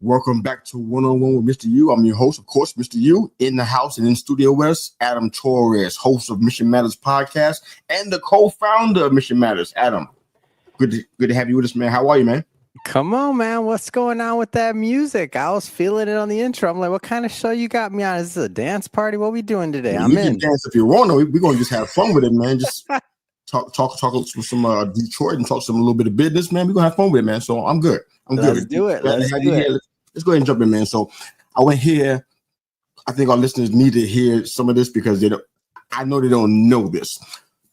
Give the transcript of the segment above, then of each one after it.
Welcome back to One on One with Mr. U. I'm your host, of course, Mr. U. In the house and in studio with us, Adam Torres, host of Mission Matters podcast and the co-founder of Mission Matters. Adam, good to have you with us, man. How are you, man? Come on, man. What's going on with that music? I was feeling it on the intro. I'm like, what kind of show you got me on? Is this a dance party? What are we doing today? Yeah, I'm you in. can dance if you want. We're going to just have fun with it, man. Just talk some Detroit and talk some a little bit of business, man. We're going to have fun with it, man. So I'm good. Let's do it. Let's do it. Let's go ahead and jump in, man. So I went here. I think our listeners need to hear some of this because I know they don't know this,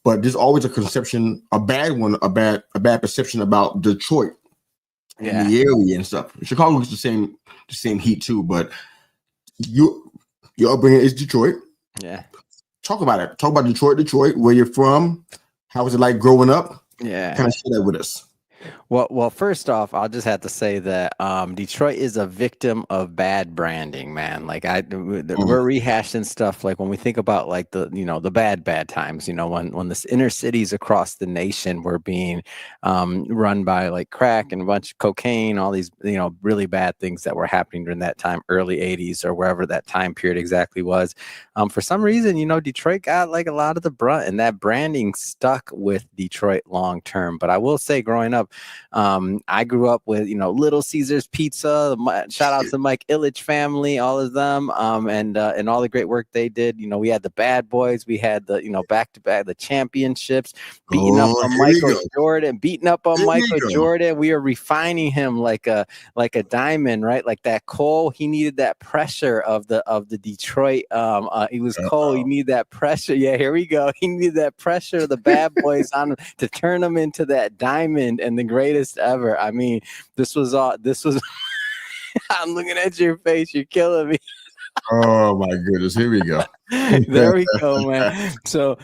but there's always a conception, a bad perception about Detroit and the area and stuff. Chicago is the same heat too, but your upbringing is Detroit. Yeah. Talk about it. Talk about Detroit, where you're from. How was it like growing up? Yeah. Kind of share that with us. Well, first off, I'll just have to say that Detroit is a victim of bad branding, man. Like we're rehashing stuff. Like when we think about like the bad times, when the inner cities across the nation were being run by like crack and a bunch of cocaine, all these really bad things that were happening during that time, early '80s or wherever that time period exactly was. For some reason, Detroit got like a lot of the brunt, and that branding stuck with Detroit long term. But I will say, growing up, I grew up with, Little Caesars Pizza, shout out to the Mike Illich family, all of them, and all the great work they did. We had the Bad Boys, we had the, back-to-back, the championships, beating up on Michael Jordan. We are refining him like a diamond, right? Like that coal, he needed that pressure of the Detroit. He was cold. He needed that pressure. Yeah, here we go. He needed that pressure of the Bad Boys on him to turn him into that diamond and the greatest ever. I mean, this was I'm looking at your face. You're killing me. Oh my goodness. Here we go. There we go, man. So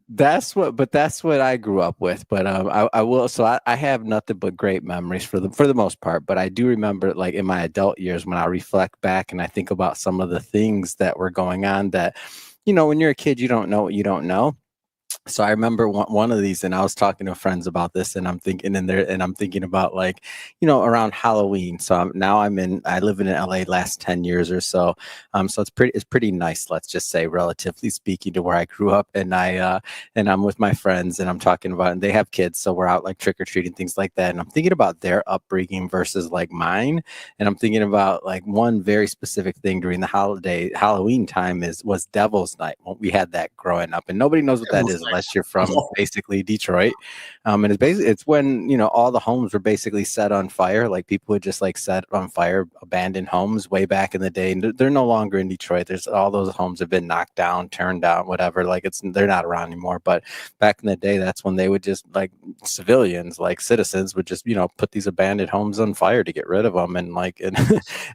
that's what I grew up with. But I will. So I have nothing but great memories for the most part. But I do remember, like in my adult years, when I reflect back and I think about some of the things that were going on that, when you're a kid, you don't know what you don't know. So I remember one of these, and I was talking to friends about this, and I'm thinking about like, around Halloween. So I live in LA last 10 years or so. So it's pretty nice, let's just say, relatively speaking, to where I grew up. And I'm with my friends, and I'm talking about, and they have kids, so we're out like trick or treating, things like that. And I'm thinking about their upbringing versus like mine. And I'm thinking about like one very specific thing during the Halloween time was Devil's Night. We had that growing up, and nobody knows what that is unless you're from basically Detroit. And it's when, all the homes were basically set on fire. Like people would just like set on fire abandoned homes way back in the day. And they're no longer in Detroit. All those homes have been knocked down, turned down, whatever. Like they're not around anymore. But back in the day, that's when they would just like civilians, like citizens would just, put these abandoned homes on fire to get rid of them. And like,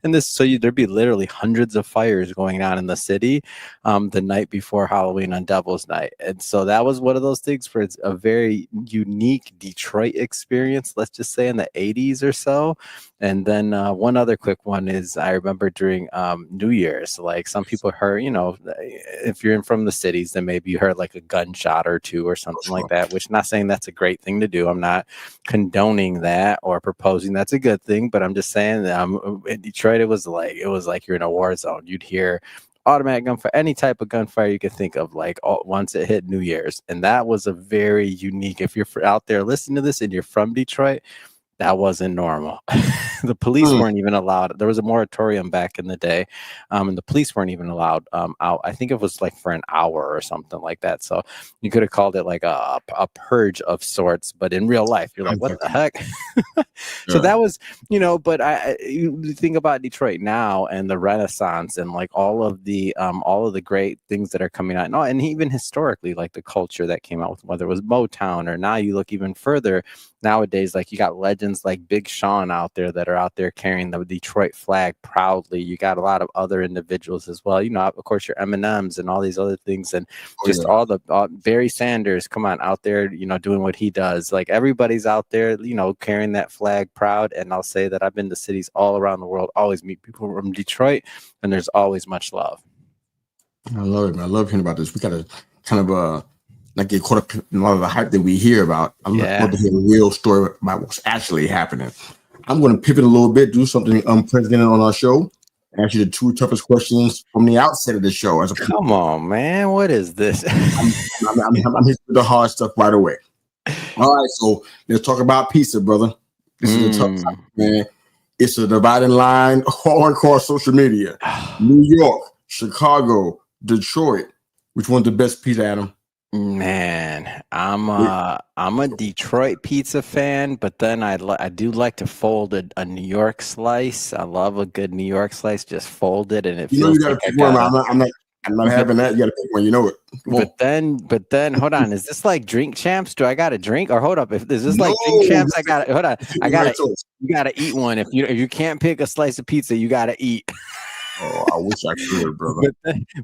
there'd be literally hundreds of fires going on in the city the night before Halloween on Devil's Night. And so that was one of those things where it's a very unique Detroit experience, let's just say in the 80s or so. And then one other quick one is I remember during New Year's, like some people heard, if you're from the cities, then maybe you heard like a gunshot or two or something like that, which not saying that's a great thing to do. I'm not condoning that or proposing that's a good thing, but I'm just saying that in Detroit, it was like you're in a war zone. You'd hear automatic gunfire, any type of gunfire you could think of, like once it hit New Year's. And that was a very unique, if you're out there listening to this and you're from Detroit, that wasn't normal. The police weren't even allowed. There was a moratorium back in the day, and the police weren't even allowed out. I think it was like for an hour or something like that. So you could have called it like a purge of sorts, but in real life, you're like, what the heck? So that was, but you think about Detroit now and the Renaissance and like all of the great things that are coming out, and even historically, like the culture that came out with, whether it was Motown or now you look even further nowadays, like you got legends like Big Sean out there that are out there carrying the Detroit flag proudly. You got a lot of other individuals as well, of course your M&Ms and all these other things, and all the Barry Sanders, come on, out there, doing what he does. Like everybody's out there, carrying that flag proud. And I'll say that I've been to cities all around the world, always meet people from Detroit, and there's always much love. I love it, man. I love hearing about this. We got to kind of not get caught up in a lot of the hype that we hear about. I love to hear the real story about what's actually happening. I'm going to pivot a little bit, do something unprecedented on our show. Ask you the 2 toughest questions from the outset of the show. Come on, man. What is this? I'm hitting the hard stuff right away. All right, so let's talk about pizza, brother. This is a tough topic, man. It's a dividing line all across social media. New York, Chicago, Detroit. Which one's the best pizza, Adam? Man, I'm a Detroit pizza fan, but then I do like to fold a New York slice. I love a good New York slice, just fold it, and it feels like I got. I'm not having that. You got to pick one. You know it. But then, hold on. Is this like Drink Champs? Do I got to drink? Or hold up, is this like Drink Champs? I got hold on. You got to eat one. If you can't pick a slice of pizza, you got to eat. Oh, I wish I could, brother.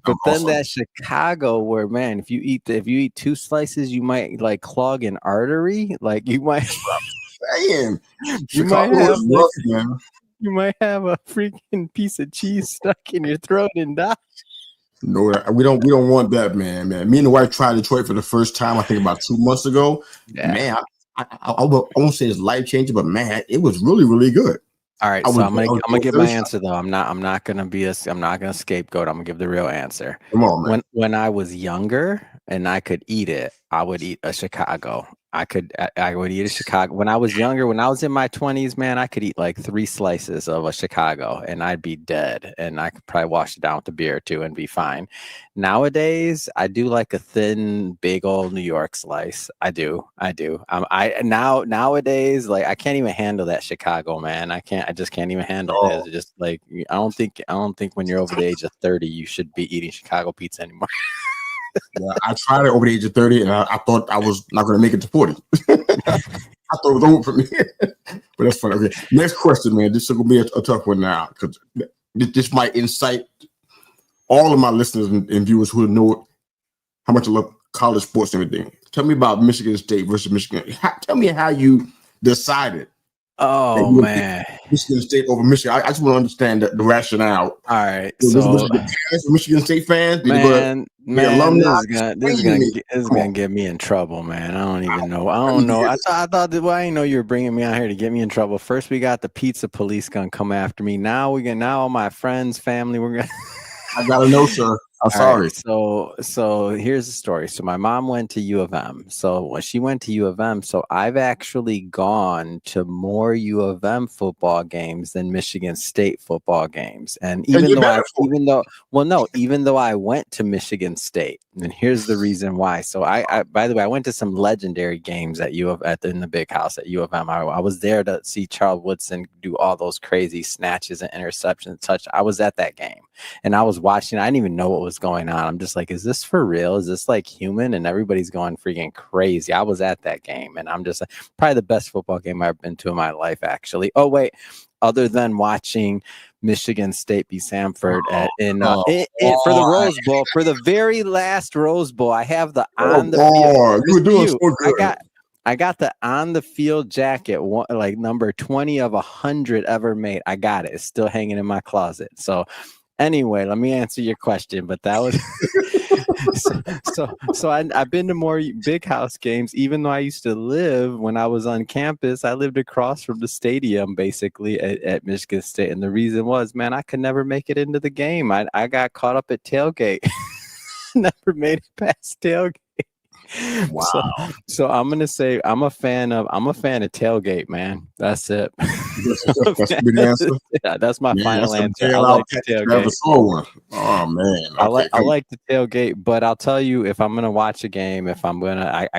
but then that Chicago, where man, if you eat 2 slices, you might like clog an artery. Like you might. Damn, Chicago is rough, man. You might have a freaking piece of cheese stuck in your throat and die. No, we don't want that, man. Me and the wife tried Detroit for the first time, I think about 2 months ago. Yeah. Man, I won't say it's life changing, but man, it was really, really good. All right, so I'm gonna give my answer though. I'm not gonna scapegoat. I'm gonna give the real answer. Come on, man. When I was younger and I could eat it, I would eat a Chicago. I would eat a Chicago. When I was younger, when I was in my 20s, man, I could eat like 3 slices of a Chicago and I'd be dead. And I could probably wash it down with a beer or 2 and be fine. Nowadays, I do like a thin, big old New York slice. I do. Nowadays, like I can't even handle that Chicago, man. I just can't even handle it. It's just like I don't think when you're over the age of 30, you should be eating Chicago pizza anymore. Yeah, I tried it over the age of 30, and I thought I was not going to make it to 40. I thought it was over for me. But that's funny. Okay, next question, man. This is going to be a tough one now because this might incite all of my listeners and viewers who know how much I love college sports and everything. Tell me about Michigan State versus Michigan. Tell me how you decided. Oh man, Michigan State over Michigan. I just want to understand the rationale. All right, so Michigan State fans, man, this is gonna get me in trouble, man. I don't even know. I don't know. I thought that. Well, I didn't know you were bringing me out here to get me in trouble. First, we got the pizza police gonna come after me. Now all my friends, family, we're gonna. I gotta know, sir. I'm sorry. Right, so here's the story. So my mom went to U of M. So when she went to U of M, so I've actually even of M football games than Michigan State football games. And even though I went to Michigan State, and here's the reason why. So I by the way, I went to some legendary games in the big house at U of M. I was there to see Charles Woodson do all those crazy snatches and interceptions. I was at that game and I was watching. I didn't even know what was going on. I'm just like, is this for real? Is this like human? And everybody's going freaking crazy. I was at that game and I'm just like, probably the best football game I've been to in my life, actually. Oh, wait, other than watching Michigan State beat Samford for the Rose Bowl, for the very last Rose Bowl. I have the on the field. You were doing so good. I got the on the field jacket, like number 20 of 100 ever made. I got it. It's still hanging in my closet. So anyway, let me answer your question. But that was so I've been to more big house games, even though I used to live when I was on campus. I lived across from the stadium, basically at Michigan State, and the reason was, man, I could never make it into the game. I got caught up at tailgate, never made it past tailgate. Wow. So I'm gonna say I'm a fan of tailgate, man. That's it. That's a good answer. Yeah, that's my final answer. I like the tailgate. Oh man, I like the tailgate, but I'll tell you, if I'm gonna watch a game, I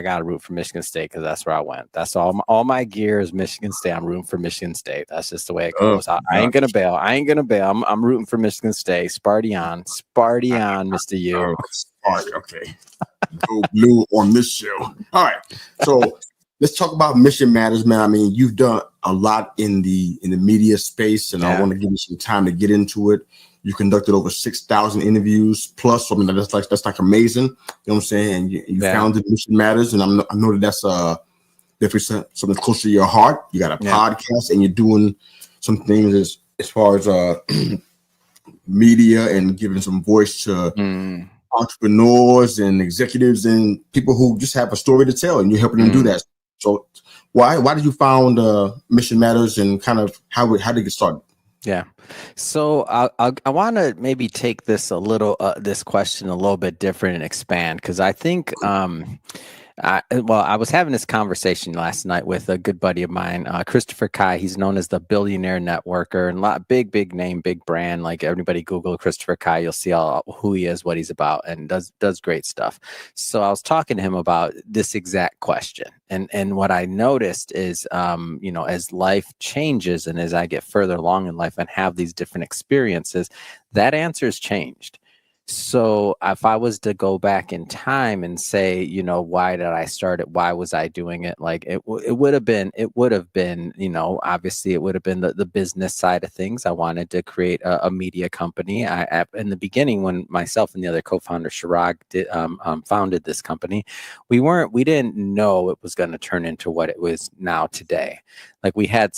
gotta root for Michigan State because that's where I went. That's all my gear is Michigan State. I'm rooting for Michigan State. That's just the way it goes. I ain't gonna bail. I'm rooting for Michigan State. Sparty on, Mr. U. Okay. Go blue on this show. All right. So let's talk about Mission Matters, man. I mean, you've done a lot in the media space, and I want to give you some time to get into it. You conducted over 6,000 interviews plus. I mean, that's like amazing. You know what I'm saying? You founded Mission Matters, and I know that that's definitely something close to your heart. You got a podcast, and you're doing some things as far as media and giving some voice to entrepreneurs and executives and people who just have a story to tell, and you're helping them do that. So why did you found Mission Matters, and kind of how did it get started? Yeah. So I want to maybe take this a little, this question a little bit different and expand, because I think, I was having this conversation last night with a good buddy of mine, Christopher Kai. He's known as the billionaire networker, and a lot big name, big brand. Like, everybody Google Christopher Kai, you'll see all who he is, what he's about, and does great stuff. So I was talking to him about this exact question, and what I noticed is, as life changes and as I get further along in life and have these different experiences, that answer's changed. So if I was to go back in time and say, why did I start it? Why was I doing it? Like, it would have been, obviously it would have been the business side of things. I wanted to create a media company. In the beginning, when myself and the other co-founder Chirag founded this company, we didn't know it was going to turn into what it was now today. Like, we had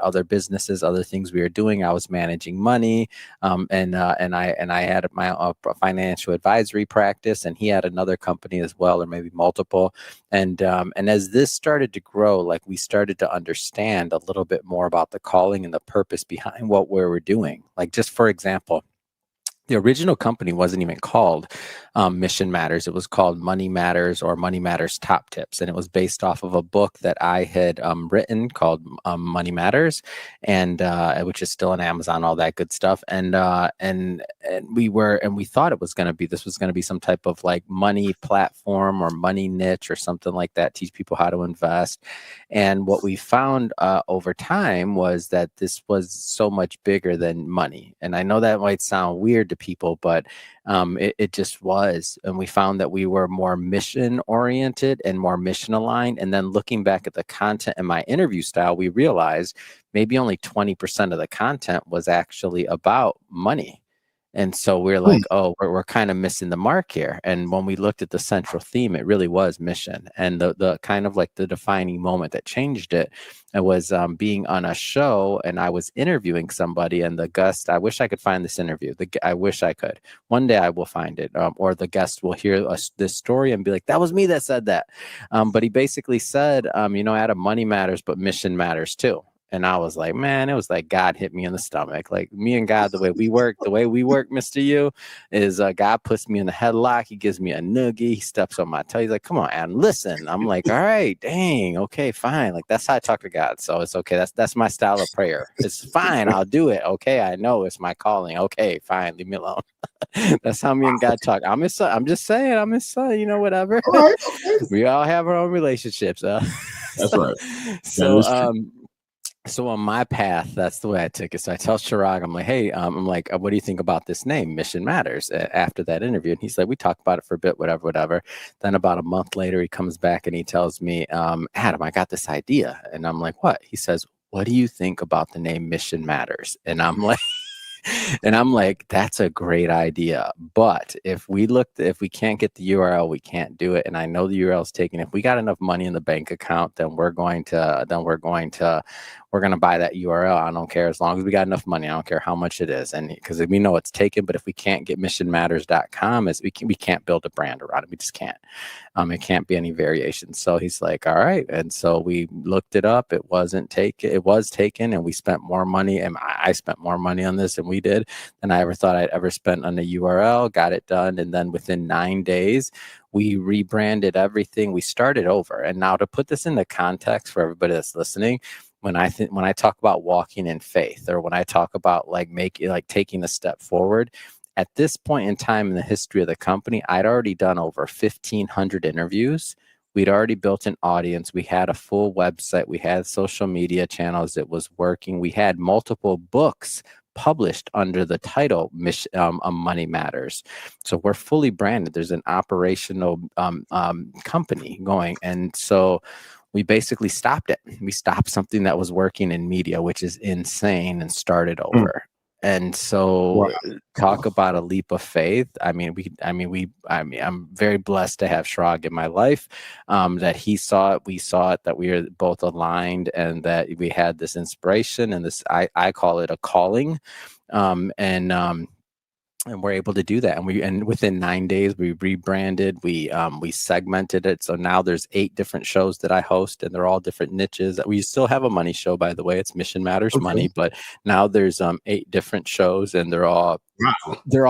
other businesses, other things we were doing. I was managing money, and I had my financial advisory practice, and he had another company as well, or maybe multiple. And as this started to grow, like, we started to understand a little bit more about the calling and the purpose behind what we were doing. Like, just for example, the original company wasn't even called Mission Matters. It was called Money Matters, or Money Matters Top Tips. And it was based off of a book that I had written called Money Matters, and which is still on Amazon, all that good stuff. And we thought this was going to be some type of like money platform or money niche or something like that, teach people how to invest. And what we found over time was that this was so much bigger than money. And I know that might sound weird to people, but it just was. And we found that we were more mission oriented and more mission aligned. And then looking back at the content and my interview style, we realized maybe only 20% of the content was actually about money. And so we're like, oh, we're kind of missing the mark here. And when we looked at the central theme, it really was mission. And the kind of like the defining moment that changed it was being on a show, and I was interviewing somebody, and the guest, I wish I could find this interview. I wish I could. One day I will find it, or the guest will hear this story and be like, that was me that said that. But he basically said, Adam, money matters, but mission matters too. And I was like, man, it was like God hit me in the stomach. Like, me and God, the way we work, Mr. U, is God puts me in the headlock. He gives me a noogie. He steps on my toe. He's like, come on, Adam, listen. I'm like, all right, dang, okay, fine. Like, that's how I talk to God. So it's okay. That's my style of prayer. It's fine. I'll do it. Okay, I know it's my calling. Okay, fine. Leave me alone. That's how me and God talk. I'm his son. I'm just saying, I'm his son. Whatever. All right, okay. We all have our own relationships. That's right. So on my path, that's the way I took it. So I tell Chirag, I'm like, hey, what do you think about this name, Mission Matters, after that interview? And he's like, we talked about it for a bit, whatever. Then about a month later, he comes back and he tells me, Adam, I got this idea. And I'm like, what? He says, what do you think about the name Mission Matters? And I'm like, that's a great idea. But if we can't get the URL, we can't do it. And I know the URL is taken. If we got enough money in the bank account, then we're going to buy that URL. I don't care, as long as we got enough money. I don't care how much it is. And because we know it's taken, but if we can't get missionmatters.com, we can't build a brand around it. We just can't. It can't be any variation. So he's like, all right. And so we looked it up. It wasn't taken. It was taken, and we spent more money. And I spent more money on this than we did than I ever thought I'd ever spent on a URL. Got it done. And then within 9 days, we rebranded everything. We started over. And now, to put this into context for everybody that's listening, when I talk about walking in faith, or when I talk about taking a step forward, at this point in time in the history of the company, I'd already done over 1,500 interviews. We'd already built an audience. We had a full website. We had social media channels. It was working. We had multiple books published under the title Money Matters. So we're fully branded. There's an operational company going. And so we basically stopped it. We stopped something that was working in media, which is insane, and started over. And so, talk about a leap of faith. I'm very blessed to have Chirag in my life, that he saw it, we saw it, that we were both aligned, and that we had this inspiration and this, I call it a calling. and we're able to do that. And within 9 days we rebranded, we segmented it. So now there's 8 different shows that I host, and they're all different niches. We still have a money show, by the way. It's Mission Matters Money, but now there's 8 different shows, and they're all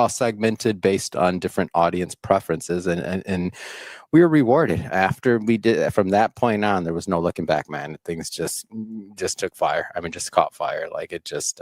segmented based on different audience preferences. And we were rewarded after we did. From that point on, there was no looking back, man. Things just took fire. I mean, just caught fire. Like it just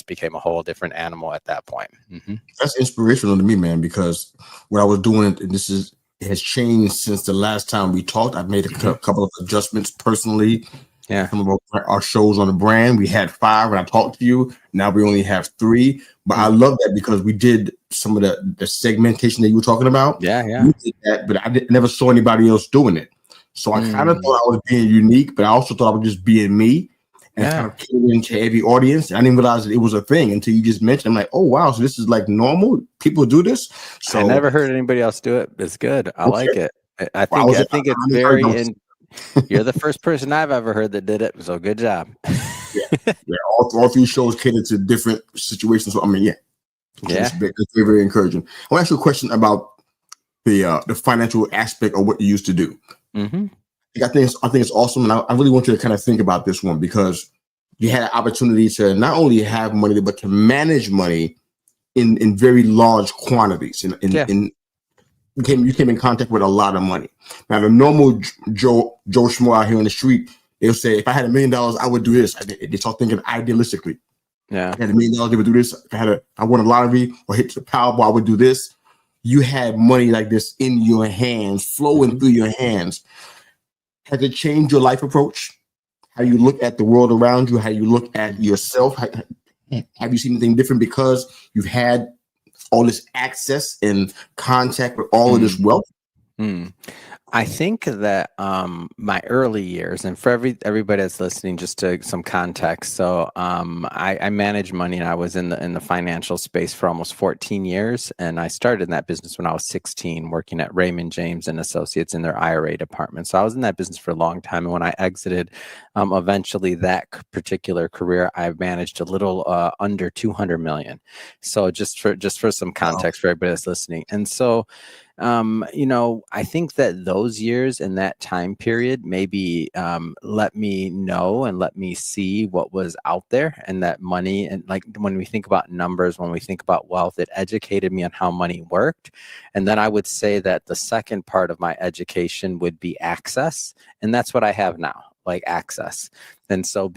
became a whole different animal at that point. Mm-hmm. That's inspirational to me, man, because what I was doing, and it has changed since the last time we talked. I've made a couple of adjustments personally. Yeah. Some of our shows on the brand, we had 5 when I talked to you. Now we only have 3. But I love that because we did some of the segmentation that you were talking about. Yeah. We did that, but I never saw anybody else doing it. So I kind of thought I was being unique, but I also thought I was just being me and kind of catering to every audience. I didn't realize that it was a thing until you just mentioned. I'm like, oh wow, so this is like normal. People do this. So I never heard anybody else do it. It's good. I like it. I think it's very. You're the first person I've ever heard that did it. So good job. All 3 shows cater to different situations. So I mean, it's very, very encouraging. I want to ask you a question about the financial aspect of what you used to do. Mm-hmm. I think it's awesome, and I really want you to kind of think about this one because you had an opportunity to not only have money but to manage money in very large quantities. You came in contact with a lot of money. Now, the normal Joe Schmo out here on the street, they'll say, if I had $1 million, I would do this. They start thinking idealistically. Yeah. If I had $1 million, they would do this. If I won a lottery or hit the Powerball, I would do this. You had money like this in your hands, flowing through your hands. Has it changed your life approach? How you look at the world around you? How you look at yourself? Have you seen anything different because you've had all this access and contact with all of this wealth? I think that my early years, and for everybody that's listening, just to some context. So I managed money, and I was in the financial space for almost 14 years. And I started in that business when I was 16, working at Raymond James and Associates in their IRA department. So I was in that business for a long time. And when I exited, eventually that particular career, I managed a little under 200 million. So just for some context for everybody that's listening. And so I think that those years and that time period maybe let me know and let me see what was out there, and that money, and like when we think about numbers, when we think about wealth, it educated me on how money worked. And then I would say that the second part of my education would be access, and that's what I have now. Like access. And so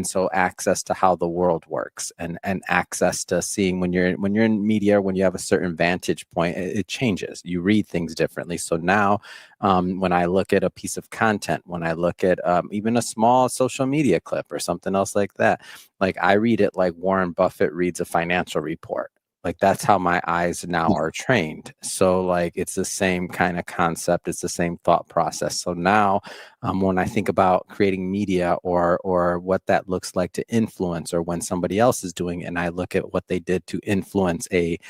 so access to how the world works, and access to seeing when you're in media, when you have a certain vantage point, it changes. You read things differently. So now when I look at a piece of content, when I look at even a small social media clip or something else like that, like I read it like Warren Buffett reads a financial report. Like that's how my eyes now are trained. So like it's the same kind of concept. It's the same thought process. So now when I think about creating media or what that looks like to influence, or when somebody else is doing it, and I look at what they did to influence a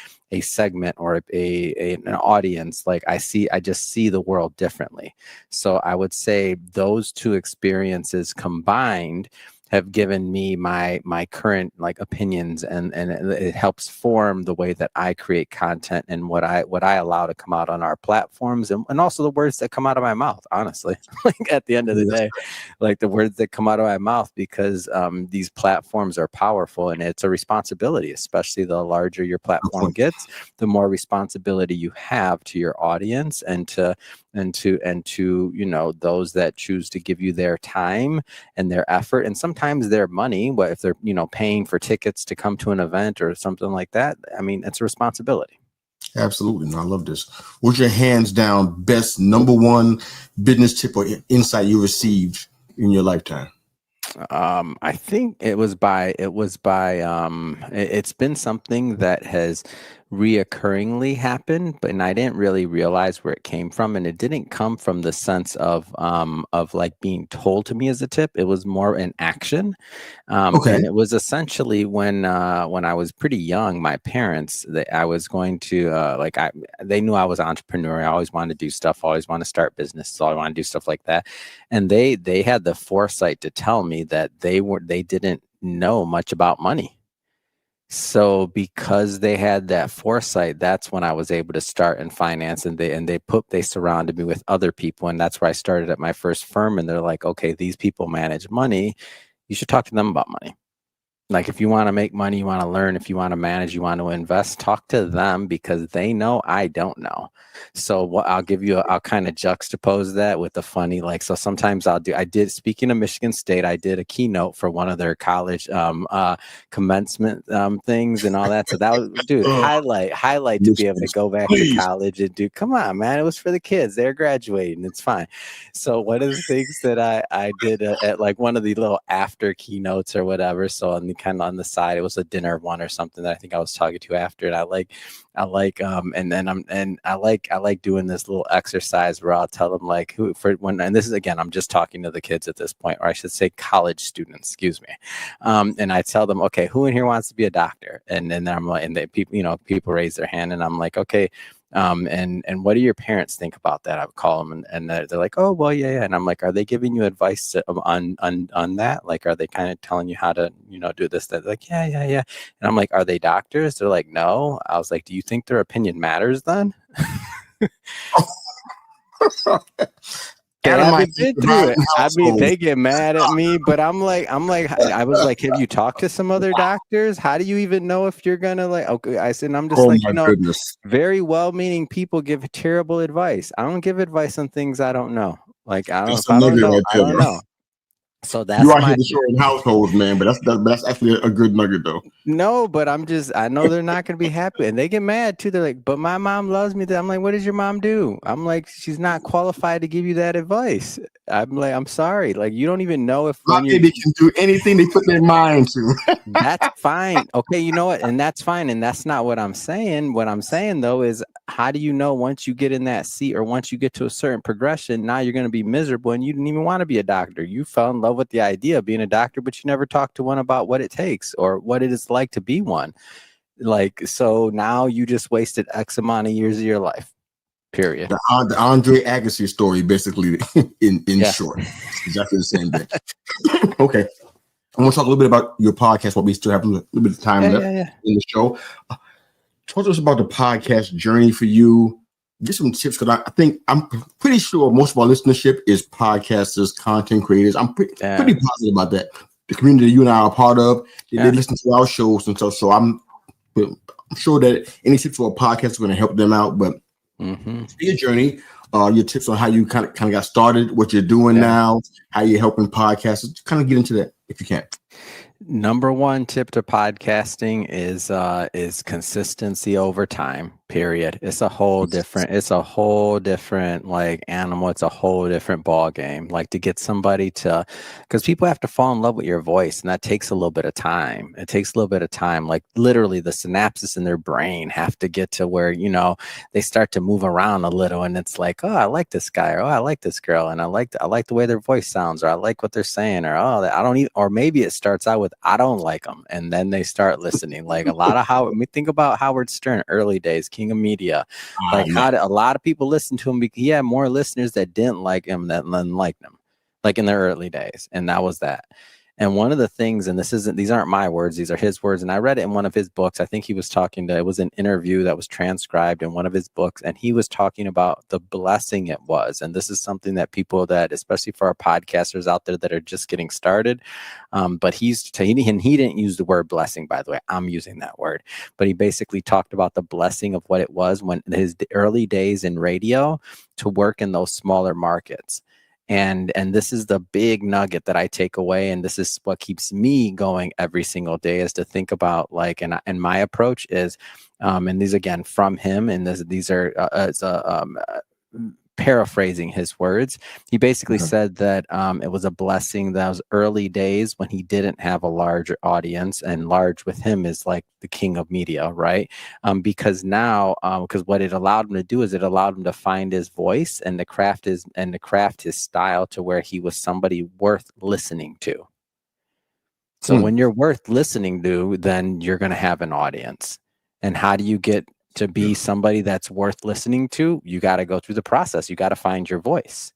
segment or an audience, like I just see the world differently. So I would say those 2 experiences combined have given me my current like opinions, and it helps form the way that I create content and what I allow to come out on our platforms, and also the words that come out of my mouth, honestly. Like at the end of the day, like the words that come out of my mouth, because these platforms are powerful, and it's a responsibility, especially the larger your platform gets, the more responsibility you have to your audience and to those that choose to give you their time and their effort, and sometimes their money, but if they're paying for tickets to come to an event or something like that, I mean, it's a responsibility. Absolutely. No, I love this. What's your hands down best number 1 business tip or insight you received in your lifetime? I think it's been something that has reoccurringly happened, and I didn't really realize where it came from. And it didn't come from the sense of like being told to me as a tip. It was more an action. And it was essentially when I was pretty young, my parents, I was going to they knew I was an entrepreneur. I always wanted to do stuff, always want to start business. So I want to do stuff like that. And they had the foresight to tell me that they didn't know much about money. So because they had that foresight, that's when I was able to start in finance, and they surrounded me with other people, and that's where I started at my first firm. And they're like, okay, these people manage money. You should talk to them about money. Like if you want to make money, you want to learn, if you want to manage, you want to invest, talk to them because they know I don't know. So what I'll kind of juxtapose that with the funny, like, so sometimes speaking of Michigan State, I did a keynote for one of their college commencement things and all that. So that was, dude, highlight to be able to go back to college and do, come on, man, it was for the kids. They're graduating. It's fine. So one of the things that I did at like one of the little after keynotes or whatever. So on the kind of on the side, it was a dinner one or something that I think I was talking to after, and I like doing this little exercise where I'll tell them like and this is, again, I'm just talking to the kids at this point, or I should say college students, excuse me. And I tell them, okay, who in here wants to be a doctor? And then I'm like, and people raise their hand, and I'm like, okay. And what do your parents think about that? I would call them, and they're like, oh, well, yeah. And I'm like, are they giving you advice on that? Like, are they kind of telling you how to, do this, that? They're like, yeah. And I'm like, are they doctors? They're like, no. I was like, do you think their opinion matters then? They haven't been through it. I mean, they get mad at me, but I was like, have you talked to some other doctors? How do you even know if you're gonna like? Okay, I said, I'm just goodness. Very well-meaning people give terrible advice. I don't give advice on things I don't know. Like I don't know. So that's you are here destroying households, man. But that's actually a good nugget, though. No, but I know they're not going to be happy, and they get mad too. They're like, "But my mom loves me." I'm like, "What does your mom do?" I'm like, "She's not qualified to give you that advice." I'm like, "I'm sorry. Like, you don't even know if my baby can do anything they put their mind to." That's fine. Okay, you know what? And that's fine. And that's not what I'm saying. What I'm saying though is, how do you know once you get in that seat or once you get to a certain progression, now you're going to be miserable and you didn't even want to be a doctor. You fell in love with the idea of being a doctor, but you never talked to one about what it takes or what it is like to be one. Like, so now you just wasted X amount of years of your life. Period. The Andre Agassi story, basically, in short, exactly the same thing. Okay. I want to talk a little bit about your podcast, what we still have a little bit of time left in the show. Talk to us about the podcast journey for you. Get some tips, because I think I'm pretty sure most of our listenership is podcasters, content creators. I'm pretty positive about that. The community you and I are part of, they listen to our shows and stuff. So I'm sure that any tips for a podcast are going to help them out. But your journey, your tips on how you kind of got started, what you're doing now, how you're helping podcasters. Kind of get into that if you can. Number one tip to podcasting is consistency over time. Period. It's a whole different like animal. It's a whole different ball game. Like to get somebody to, because people have to fall in love with your voice, and that takes a little bit of time. It takes a little bit of time. Like literally, the synapses in their brain have to get to where they start to move around a little, and it's like, oh, I like this guy, or oh, I like this girl, and I like the way their voice sounds, or I like what they're saying, or oh, I don't even, or maybe it starts out with I don't like them, and then they start listening. Like a lot of think about Howard Stern early days. King of media, like how did a lot of people listen to him because he had more listeners that didn't like him than liked him, like in their early days, and that was that. And one of the things, and these aren't my words, these are his words, and I read it in one of his books. I think he was it was an interview that was transcribed in one of his books, and he was talking about the blessing it was. And this is something that people that, especially for our podcasters out there that are just getting started, but he didn't use the word blessing, by the way. I'm using that word, but he basically talked about the blessing of what it was when his early days in radio to work in those smaller markets. And this is the big nugget that I take away, and this is what keeps me going every single day, is to think about like, and my approach is, and these again from him, and these are paraphrasing his words. He basically said that it was a blessing those early days when he didn't have a larger audience, and large with him is like the king of media, right? Because now, because what it allowed him to do is it allowed him to find his voice and to craft his style to where he was somebody worth listening to. So when you're worth listening to, then you're going to have an audience. And how do you get to be somebody that's worth listening to? You got to go through the process. You got to find your voice.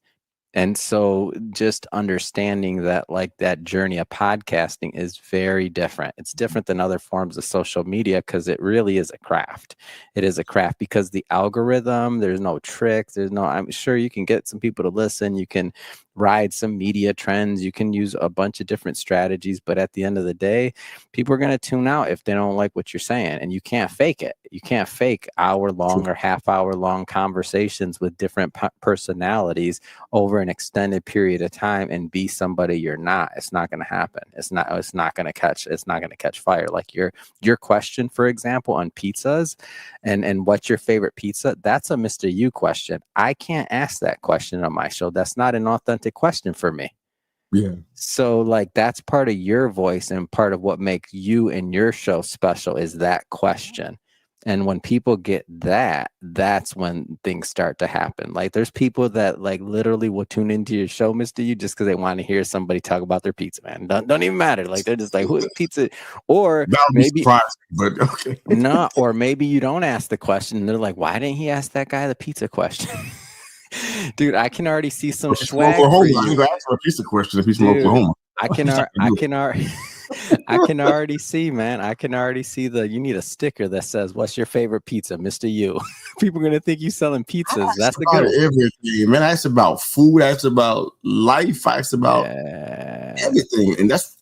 And so just understanding that like that journey of podcasting is very different. It's different than other forms of social media because it really is a craft. It is a craft because the algorithm, there's no tricks. I'm sure you can get some people to listen. You can ride some media trends. You can use a bunch of different strategies. But at the end of the day, people are going to tune out if they don't like what you're saying. And you can't fake it. You can't fake hour-long or half-hour-long conversations with different personalities over an extended period of time and be somebody you're not. It's not going to happen. It's not going to catch fire. Like your question, for example, on pizzas and what's your favorite pizza? That's a Mr. You question. I can't ask that question on my show. That's not an authentic question for me. Yeah. So like that's part of your voice and part of what makes you and your show special is that question. And when people get that, that's when things start to happen. Like there's people that like literally will tune into your show, Mr. You, just because they want to hear somebody talk about their pizza, man. Don't even matter. Like they're just like, who's pizza? Or maybe but okay. No, or maybe you don't ask the question and they're like, why didn't he ask that guy the pizza question? Dude, I can already see some swag for you. I'm gonna ask for a pizza question if he's from Oklahoma. I can already see, man. I can already see you need a sticker that says, "What's your favorite pizza, Mr. You?" People are gonna think you selling pizzas. That's the good everything, man. That's about food. That's about life. That's about everything, and that's.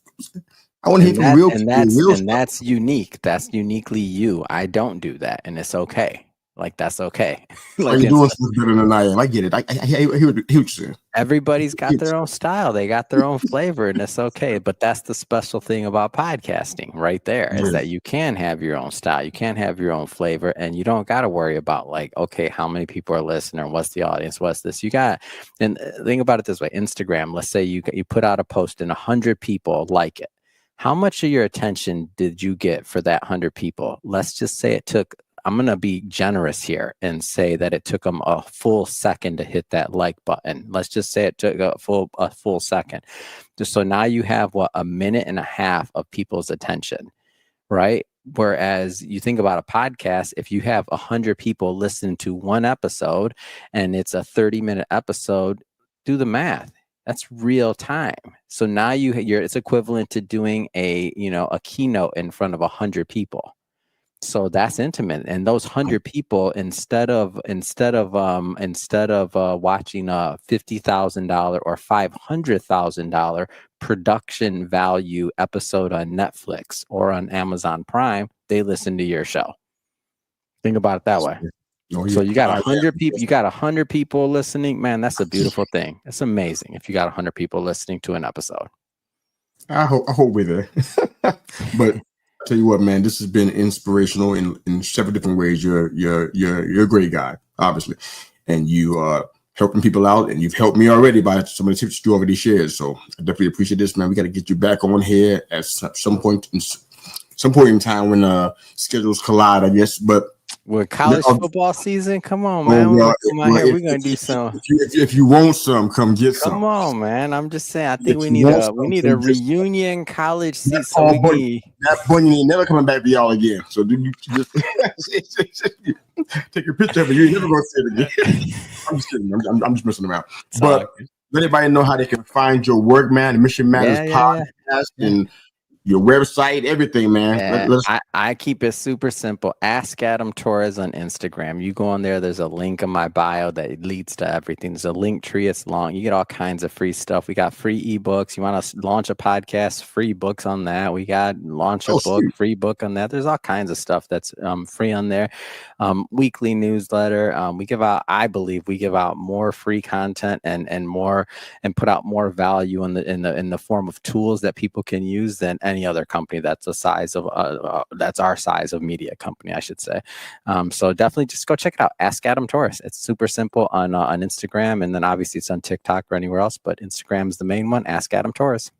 I want to hear from real people. And that's unique. That's uniquely you. I don't do that, and it's okay. Like that's okay. Like you're doing something better than I am. I get it. I hear what you're saying. Everybody's got their own style. They got their own flavor, and it's okay. But that's the special thing about podcasting, right there, is that you can have your own style. You can have your own flavor, and you don't got to worry about like, okay, how many people are listening? What's the audience? What's this? You got. And think about it this way: Instagram. Let's say you put out a post and 100 people like it. How much of your attention did you get for that 100 people? Let's just say it took. I'm going to be generous here and say that it took them a full second to hit that like button. Let's just say it took a full second. Just so now you have a minute and a half of people's attention, right? Whereas you think about a podcast, if you have 100 people listen to one episode and it's a 30-minute episode, do the math. That's real time. So now it's equivalent to doing a keynote in front of 100 people. So that's intimate, and those 100 people, instead of watching a $50,000 or $500,000 production value episode on Netflix or on Amazon Prime, they listen to your show. Think about it that way. So you got 100 people. You got 100 people listening, man. That's a beautiful thing. It's amazing if you got 100 people listening to an episode. I hope we're there, but. I tell you what, man, this has been inspirational in several different ways. You're a great guy, obviously, and you are helping people out, and you've helped me already by some of the tips you already shared. So I definitely appreciate this, man. We got to get you back on here at some point in time when schedules collide, I guess. But with college football season, come on, man. We're gonna do some. If you want some, come get some. Come on, man. I'm just saying. I think we need a reunion college season. That Bunyan ain't never coming back to y'all again. So do you just take your picture of it? You ain't never gonna see it again. I'm just kidding. I'm just messing around. But let everybody know how they can find your work, man. The Mission Matters podcast and your website, everything, man. I keep it super simple. Ask Adam Torres on Instagram. You go on there. There's a link in my bio that leads to everything. There's a link tree. It's long. You get all kinds of free stuff. We got free ebooks. You want to launch a podcast? Free books on that. We got launch a book, free book on that. There's all kinds of stuff that's free on there. Weekly newsletter. I believe we give out more free content and more and put out more value in the form of tools that people can use than any other company that's the size of that's our size of media company, I should say. So definitely just go check it out. Ask Adam Torres. It's super simple on Instagram, and then obviously it's on TikTok or anywhere else, but Instagram is the main one. Ask Adam Torres.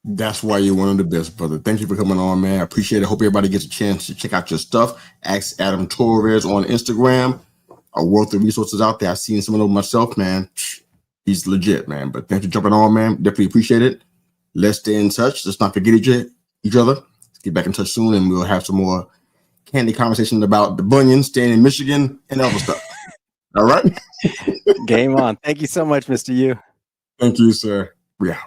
That's why you're one of the best, brother. Thank you for coming on, man. I appreciate it. Hope everybody gets a chance to check out your stuff. Ask Adam Torres on Instagram. A wealth of resources out there. I've seen some of them myself, man. He's legit, man. But thanks for jumping on, man. Definitely appreciate it. Let's stay in touch. Let's not forget each other. Let's get back in touch soon, and we'll have some more candy conversations about the Bunyan, staying in Michigan, and other stuff. All right? Game on. Thank you so much, Mr. Yu. Thank you, sir. Yeah.